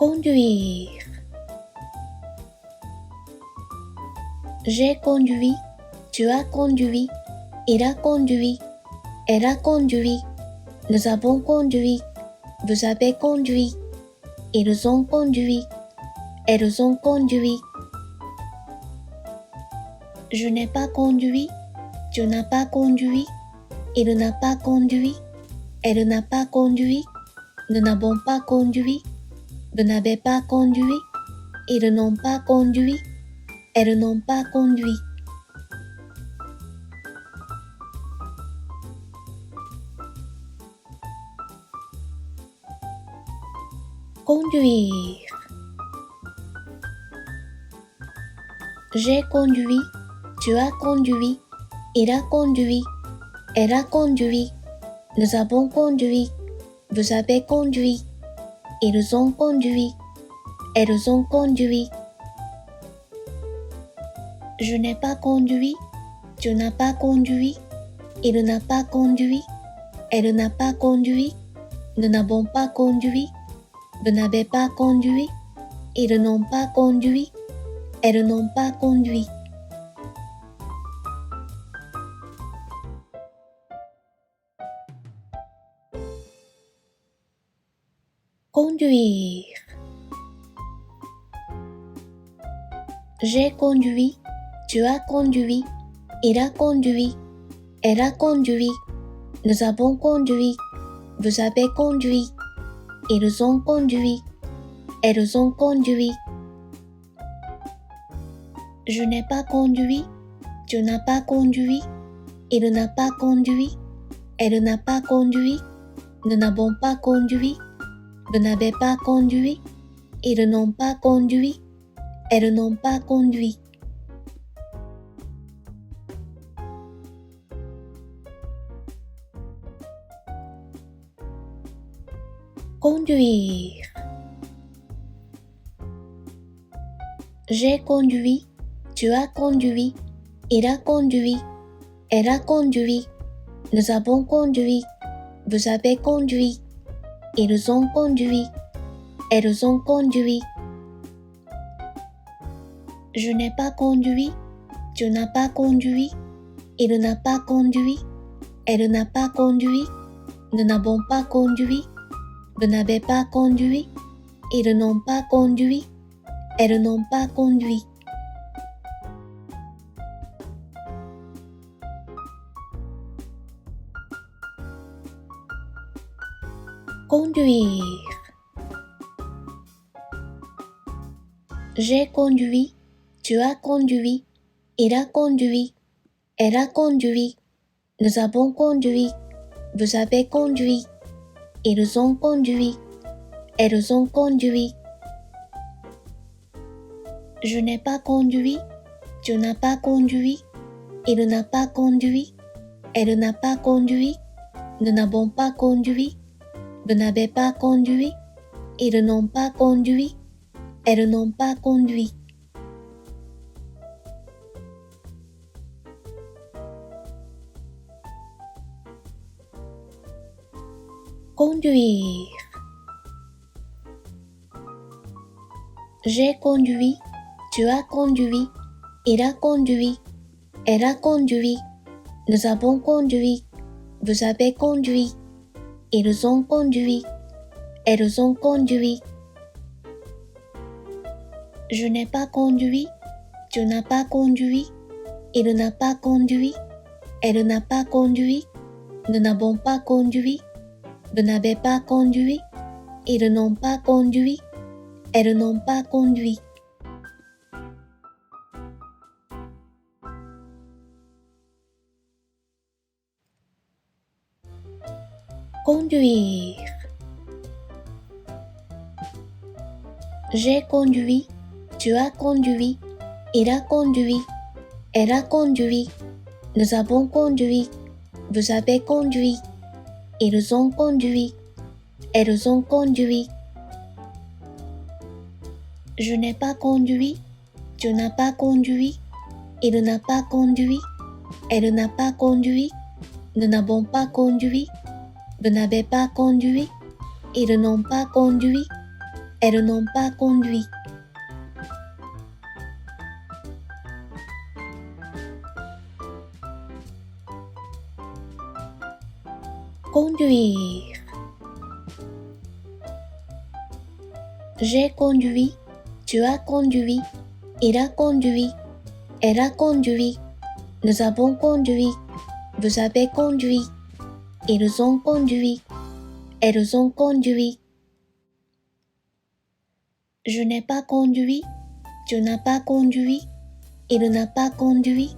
Conduire. J'ai conduit, tu as conduit, il a conduit, elle a conduit, nous avons conduit, vous avez conduit, ils ont conduit, elles ont conduit. Je n'ai pas conduit, tu n'as pas conduit, il n'a pas conduit, elle n'a pas conduit, nous n'avons pas conduit, vous n'avez pas conduit, ils n'ont pas conduit, elles n'ont pas conduit. Conduire. J'ai conduit, tu as conduit, il a conduit, elle a conduit, nous avons conduit, vous avez conduit, ils ont conduit, elles ont conduit. Je n'ai pas conduit, tu n'as pas conduit, il n'a pas conduit, elle n'a pas conduit, nous n'avons pas conduit, vous n'avez pas conduit, ils n'ont pas conduit, elles n'ont pas conduit. Conduire. J'ai conduit, tu as conduit, il a conduit, elle a conduit, nous avons conduit, vous avez conduit, ils ont conduit, elles ont conduit. Je n'ai pas conduit, tu n'as pas conduit, il n'a pas conduit, elle n'a pas conduit, nous n'avons pas conduit, vous n'avez pas conduit, ils n'ont pas conduit, elles n'ont pas conduit. Conduire. J'ai conduit, tu as conduit, il a conduit, elle a conduit, nous avons conduit, vous avez conduit, ils ont conduit, elles ont conduit. Je n'ai pas conduit, tu n'as pas conduit, il n'a pas conduit, elle n'a pas conduit, nous n'avons pas conduit, vous n'avez pas conduit, ils n'ont pas conduit, elles n'ont pas conduit. Conduire. J'ai conduit, tu as conduit, il a conduit, elle a conduit, nous avons conduit, vous avez conduit, ils ont conduit, elles ont conduit. Je n'ai pas conduit, tu n'as pas conduit, il n'a pas conduit, elle n'a pas conduit, nous n'avons pas conduit, vous n'avez pas conduit, ils n'ont pas conduit, elles n'ont pas conduit. Conduire. J'ai conduit, tu as conduit, il a conduit, elle a conduit, nous avons conduit, vous avez conduit, ils ont conduit, elles ont conduit. Je n'ai pas conduit, tu n'as pas conduit, il n'a pas conduit, elle n'a pas conduit, nous n'avons pas conduit, vous n'avez pas conduit, ils n'ont pas conduit, elles n'ont pas conduit. Conduire. J'ai conduit, tu as conduit, il a conduit, elle a conduit, nous avons conduit, vous avez conduit, ils ont conduit, elles ont conduit. Je n'ai pas conduit, tu n'as pas conduit, il n'a pas conduit, elle n'a pas conduit, nous n'avons pas conduit, vous n'avez pas conduit, ils n'ont pas conduit, elles n'ont pas conduit. Conduire. J'ai conduit, tu as conduit, il a conduit, elle a conduit, nous avons conduit, vous avez conduit, ils ont conduit, elles ont conduit. Je n'ai pas conduit, tu n'as pas conduit, il n'a pas conduit,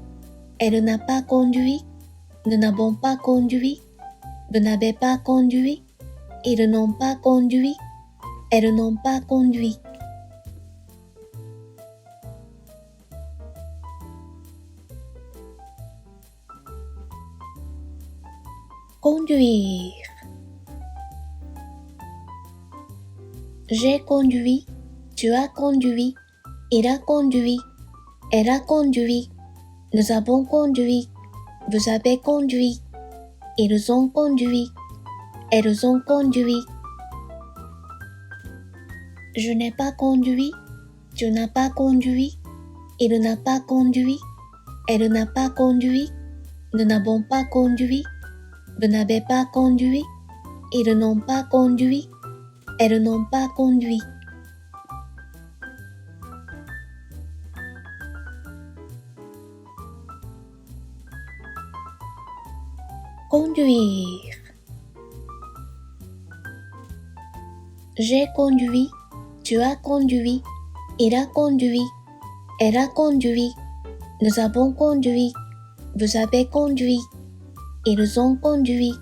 elle n'a pas conduit, nous n'avons pas conduit, vous n'avez pas conduit, ils n'ont pas conduit, elles n'ont pas conduit. Conduire. J'ai conduit, tu as conduit, il a conduit, elle a conduit, nous avons conduit, vous avez conduit, ils ont conduit, elles ont conduit. Je n'ai pas conduit, tu n'as pas conduit, il n'a pas conduit, elle n'a pas conduit, nous n'avons pas conduit, vous n'avez pas conduit, ils n'ont pas conduit, elles n'ont pas conduit. Conduire. J'ai conduit, tu as conduit, il a conduit, elle a conduit, nous avons conduit, vous avez conduit, ils ont conduit,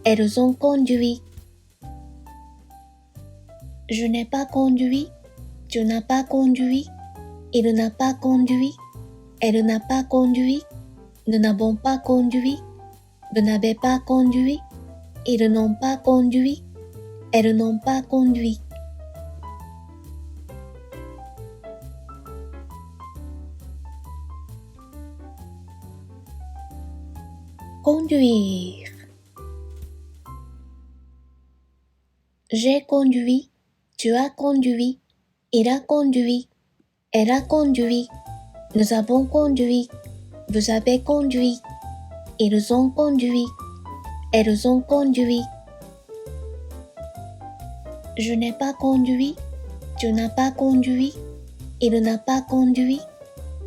elles ont conduit. Je n'ai pas conduit, tu n'as pas conduit, il n'a pas conduit, elle n'a pas conduit, nous n'avons pas conduit, vous n'avez pas conduit, ils n'ont pas conduit, elles n'ont pas conduit. Conduire. J'ai conduit, tu as conduit, il a conduit, elle a conduit, nous avons conduit, vous avez conduit, ils ont conduit, elles ont conduit. Je n'ai pas conduit, tu n'as pas conduit, il n'a pas conduit,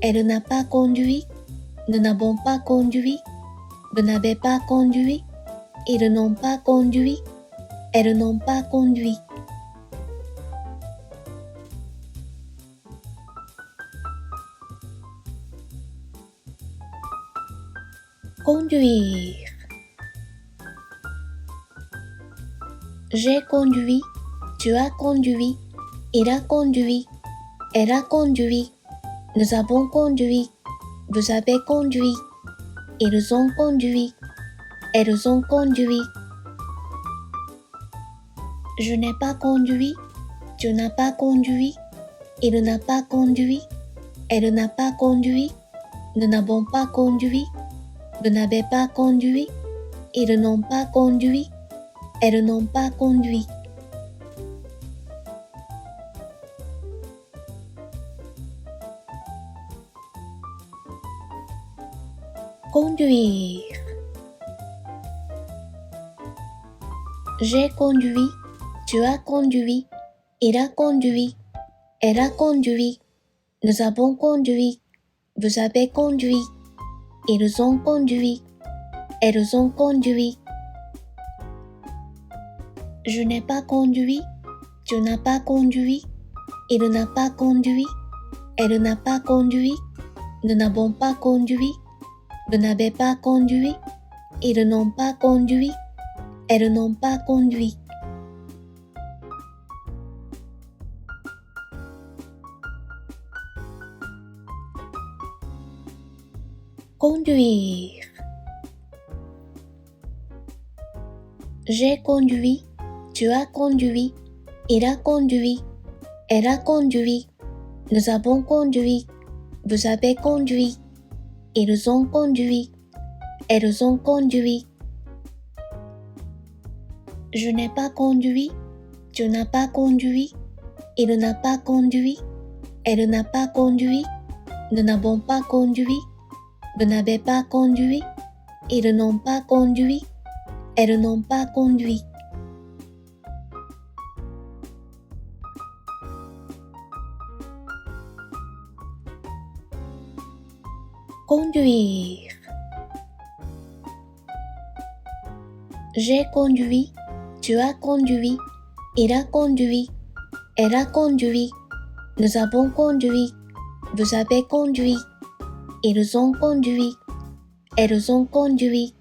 elle n'a pas conduit, nous n'avons pas conduit, vous n'avez pas conduit, ils n'ont pas conduit, elles n'ont pas conduit. Conduire. J'ai conduit, tu as conduit, il a conduit, elle a conduit, nous avons conduit, vous avez conduit, ils ont conduit, elles ont conduit. Je n'ai pas conduit, tu n'as pas conduit, il n'a pas conduit, elle n'a pas conduit, nous n'avons pas conduit, vous n'avez pas conduit, ils n'ont pas conduit, elles n'ont pas conduit. Conduire. J'ai conduit, tu as conduit, il a conduit, elle a conduit, nous avons conduit, vous avez conduit, ils ont conduit, elles ont conduit. Je n'ai pas conduit, tu n'as pas conduit, il n'a pas conduit, elle n'a pas conduit, nous n'avons pas conduit, vous n'avez pas conduit, ils n'ont pas conduit, elles n'ont pas conduit. Conduire. J'ai conduit, tu as conduit, il a conduit, elle a conduit, nous avons conduit, vous avez conduit, ils ont conduit, elles ont conduit. Je n'ai pas conduit, tu n'as pas conduit, il n'a pas conduit, elle n'a pas conduit, nous n'avons pas conduit, vous n'avez pas conduit, ils n'ont pas conduit, elles n'ont pas conduit. Conduire. J'ai conduit, tu as conduit, il a conduit, elle a conduit, nous avons conduit, vous avez conduit, ils ont conduit, elles ont conduit.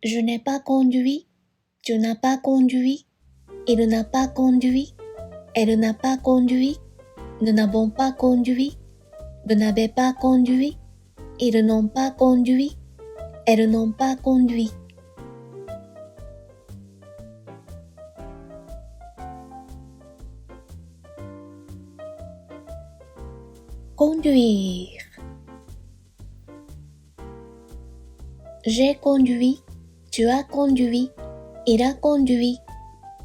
Je n'ai pas conduit, tu n'as pas conduit, il n'a pas conduit, elle n'a pas conduit, nous n'avons pas conduit, vous n'avez pas conduit, ils n'ont pas conduit, elles n'ont pas conduit. Conduire. J'ai conduit, tu as conduit, il a conduit,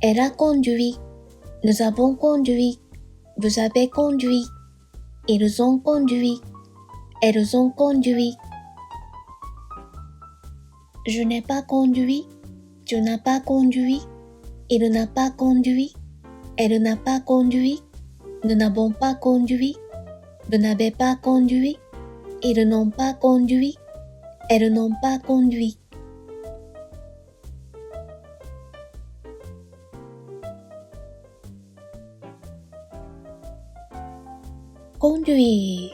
elle a conduit, nous avons conduit, vous avez conduit, ils ont conduit, elles ont conduit. Je n'ai pas conduit, tu n'as pas conduit, il n'a pas conduit, elle n'a pas conduit, nous n'avons pas conduit, vous n'avez pas conduit, ils n'ont pas conduit, elles n'ont pas conduit. Conduire.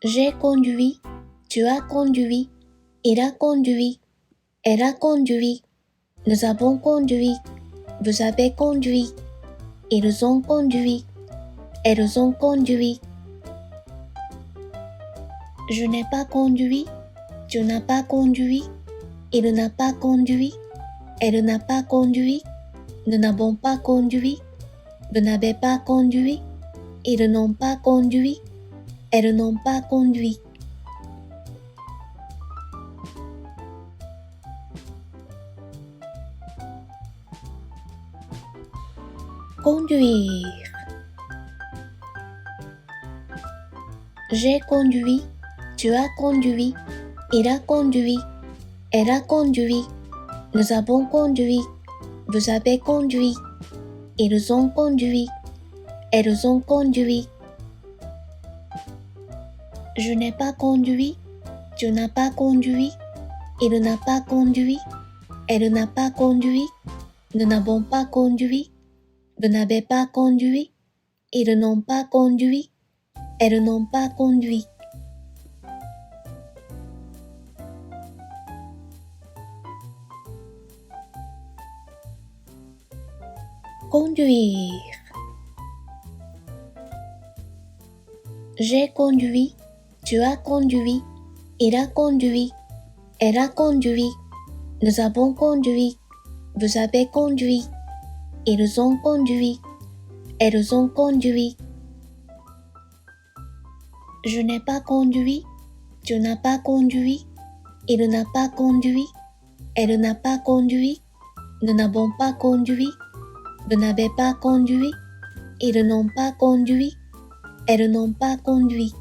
J'ai conduit, tu as conduit, il a conduit, elle a conduit, nous avons conduit, vous avez conduit, ils ont conduit, elles ont conduit. Je n'ai pas conduit, tu n'as pas conduit, il n'a pas conduit, elle n'a pas conduit, nous n'avons pas conduit, vous n'avez pas conduit, ils n'ont pas conduit, elles n'ont pas conduit. Conduire. J'ai conduit, tu as conduit, il a conduit, elle a conduit, nous avons conduit, vous avez conduit, ils ont conduit, elles ont conduit. Je n'ai pas conduit, tu n'as pas conduit, il n'a pas conduit, elle n'a pas conduit, nous n'avons pas conduit, vous n'avez pas conduit, ils n'ont pas conduit, elles n'ont pas conduit. Conduire. J'ai conduit, tu as conduit, il a conduit, elle a conduit, nous avons conduit, vous avez conduit, ils ont conduit, elles ont conduit. Je n'ai pas conduit, tu n'as pas conduit, il n'a pas conduit, elle n'a pas conduit, nous n'avons pas conduit, vous n'avez pas conduit, ils n'ont pas conduit, elles n'ont pas conduit.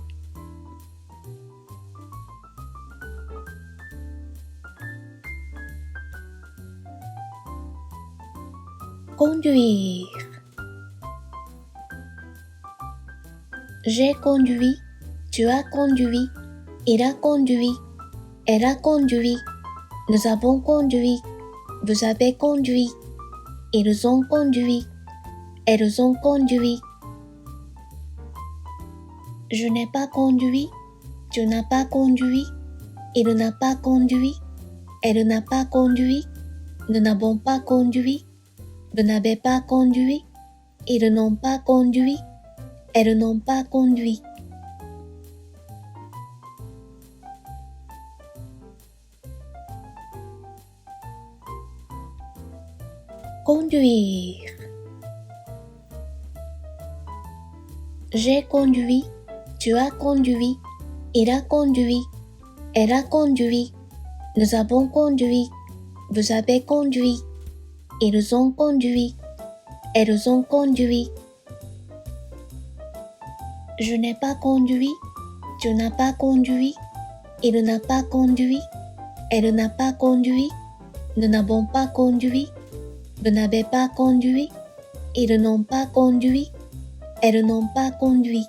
Conduire. J'ai conduit, tu as conduit, il a conduit, elle a conduit, nous avons conduit, vous avez conduit, ils ont conduit, elles ont conduit. Je n'ai pas conduit, tu n'as pas conduit, il n'a pas conduit, elle n'a pas conduit, nous n'avons pas conduit, vous n'avez pas conduit, ils n'ont pas conduit, elles n'ont pas conduit. Conduire. J'ai conduit, tu as conduit, il a conduit, elle a conduit, nous avons conduit, vous avez conduit, Ils ont conduit. Elles ont conduit. Je n'ai pas conduit. Tu n'as pas conduit. Il n'a pas conduit. Elle n'a pas conduit. Nous n'avons pas conduit. Vous n'avez pas conduit. Ils n'ont pas conduit. Elles n'ont pas conduit.